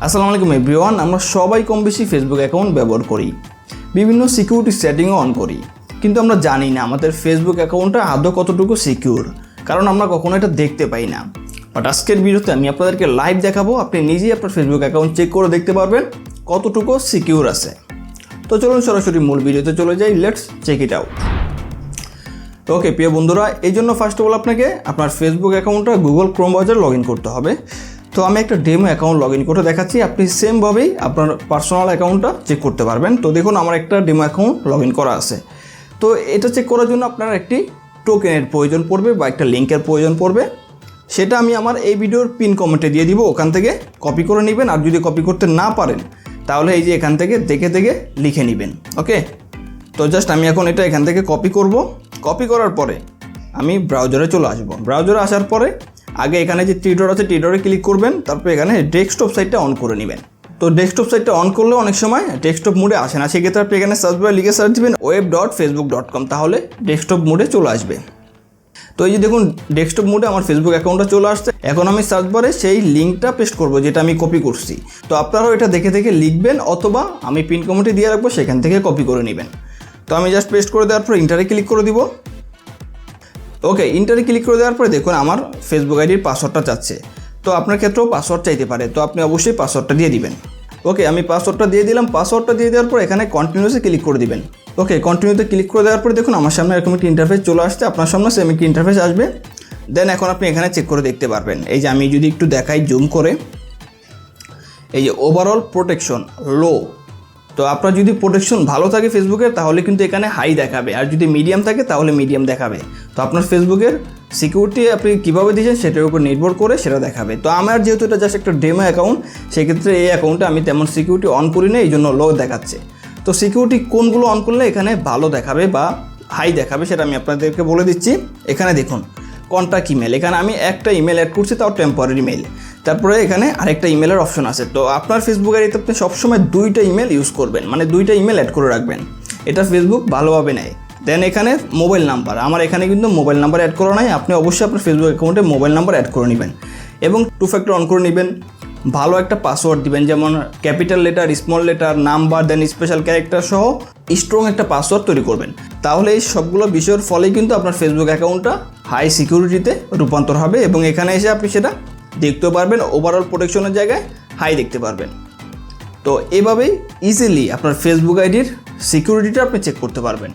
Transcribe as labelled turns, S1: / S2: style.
S1: আসসালামু আলাইকুম এভরিওয়ান। আমরা সবাই কম বেশি ফেসবুক অ্যাকাউন্ট ব্যবহার করি, বিভিন্ন সিকিউরিটি সেটিংও অন করি, কিন্তু আমরা জানি না আমাদের ফেসবুক অ্যাকাউন্টটা আদৌ কতটুকু সিকিউর, কারণ আমরা কখনো এটা দেখতে পাই না। বাট আজকের ভিডিওতে আমি আপনাদেরকে লাইভ দেখাবো, আপনি নিজেই আপনার ফেসবুক অ্যাকাউন্ট চেক করে দেখতে পারবেন কতটুকু সিকিউর আছে। তো চলুন সরাসরি মূল ভিডিওতে চলে যাই, লেটস চেক ইট আউট। ওকে প্রিয় বন্ধুরা, এই জন্য ফার্স্ট অফ অল আপনাকে আপনার ফেসবুক অ্যাকাউন্টটা গুগল ক্রোম ব্রাউজারে লগ ইন করতে হবে। তো আমি একটা ডেমো অ্যাকাউন্ট লগ ইন করে দেখাচ্ছি, আপনি সেমভাবেই আপনার পার্সোনাল অ্যাকাউন্টটা চেক করতে পারবেন। তো দেখুন আমার একটা ডেমো অ্যাকাউন্ট লগ ইন করা আছে। তো এটা চেক করার জন্য আপনার একটি টোকেনের প্রয়োজন পড়বে বা একটা লিঙ্কের প্রয়োজন পড়বে, সেটা আমি আমার এই ভিডিওর পিন কমেন্টে দিয়ে দিব, ওখান থেকে কপি করে নেবেন। আর যদি কপি করতে না পারেন তাহলে এই যে এখান থেকে দেখে লিখে নেবেন। ওকে, তো জাস্ট আমি এখন এটা এখান থেকে কপি করব। কপি করার পরে আমি ব্রাউজারে চলে আসব। ব্রাউজারে আসার পরে আগে এখানে যে থ্রি ডট আছে থ্রি ডটে ক্লিক করবেন, তারপরে এখানে ডেস্কটপ সাইটটা অন করে নেবেন। তো ডেস্কটপ সাইটটা অন করলে অনেক সময় ডেস্কটপ মোডে আসে না, সেক্ষেত্রে আপনি এখানে সার্চ বারে লিখে সার্চ দিবেন web.facebook.com, তাহলে ডেস্কটপ মোডে চলে আসবে। তো এই যে দেখুন ডেস্কটপ মোডে আমার ফেসবুক অ্যাকাউন্টটা চলে আসছে। এখন আমি সার্চ বারে সেই লিঙ্কটা পেস্ট করব যেটা আমি কপি করছি। তো আপনারাও এটা দেখে লিখবেন, অথবা আমি পিন কমেন্টে দিয়ে রাখবো, সেখান থেকে কপি করে নেবেন। তো আমি জাস্ট পেস্ট করে দেওয়ার পর ইন্টারে ক্লিক করে দিব। ওকে, ইন্টারে ক্লিক করে দেওয়ার পরে দেখুন আমার ফেসবুক আইডির পাসওয়ার্ডটা চাচ্ছে। তো আপনার ক্ষেত্রেও পাসওয়ার্ড চাইতে পারে, তো আপনি অবশ্যই পাসওয়ার্ডটা দিয়ে দিবেন। ওকে, আমি পাসওয়ার্ডটা দিয়ে দিলাম। পাসওয়ার্ডটা দিয়ে দেওয়ার পর এখানে কন্টিনিউসে ক্লিক করে দিবেন। ওকে, কন্টিনিউতে ক্লিক করে দেওয়ার পরে দেখুন আমার সামনে এরকম একটি ইন্টারফেস চলে আসছে, আপনার সামনে সেম একটি ইন্টারফেস আসবে। দেন এখন আপনি এখানে চেক করে দেখতে পারবেন। এই যে আমি যদি একটু দেখাই জুম করে, এই যে ওভারঅল প্রোটেকশন লো। তো আপনার যদি প্রোটেকশন ভালো থাকে ফেসবুকের তাহলে কিন্তু এখানে হাই দেখাবে, আর যদি মিডিয়াম থাকে তাহলে মিডিয়াম দেখাবে। তো আপনার ফেসবুকের সিকিউরিটি আপনি কীভাবে দিয়েছেন সেটার উপর নির্ভর করে সেটা দেখাবে। তো আমার যেহেতু এটা জাস্ট একটা ডেমো অ্যাকাউন্ট, সেক্ষেত্রে এই অ্যাকাউন্টে আমি তেমন সিকিউরিটি অন করি না, এই জন্য লো দেখাচ্ছে। তো সিকিউরিটি কোনগুলো অন করলে এখানে ভালো দেখাবে বা হাই দেখাবে সেটা আমি আপনাদেরকে বলে দিচ্ছি। এখানে দেখুন কন্ট্যাক্ট ইমেল, এখানে আমি একটা ইমেল অ্যাড করছি, তাও টেম্পোরারি মেল। তারপরে এখানে আরেকটা ইমেলের অপশন আছে। তো আপনার ফেসবুক আইডিতে আপনি সবসময় দুইটা ইমেল ইউজ করবেন, মানে দুইটা ইমেল অ্যাড করে রাখবেন, এটা ফেসবুক ভালোভাবে নেয়। দেন এখানে মোবাইল নাম্বার, আমার এখানে কিন্তু মোবাইল নাম্বার অ্যাড করা নাই, আপনি অবশ্যই আপনার ফেসবুক অ্যাকাউন্টে মোবাইল নাম্বার অ্যাড করে নেবেন এবং টু ফ্যাক্টর অন করে নেবেন। ভালো একটা পাসওয়ার্ড দিবেন, যেমন capital letter, small letter, number, then special character সহ স্ট্রং একটা পাসওয়ার্ড তৈরি করবেন। তাহলে এই সবগুলো বিষয়ের ফলেই কিন্তু আপনার ফেসবুক অ্যাকাউন্টটা হাই সিকিউরিটিতে রূপান্তর হবে এবং এখানে এসে আপনি সেটা দেখতে পারবেন, ওভারঅল প্রোটেকশনের জায়গায় হাই দেখতে পারবেন। তো এভাবেই ইজিলি আপনার ফেসবুক আইডির সিকিউরিটিটা আপনি চেক করতে পারবেন।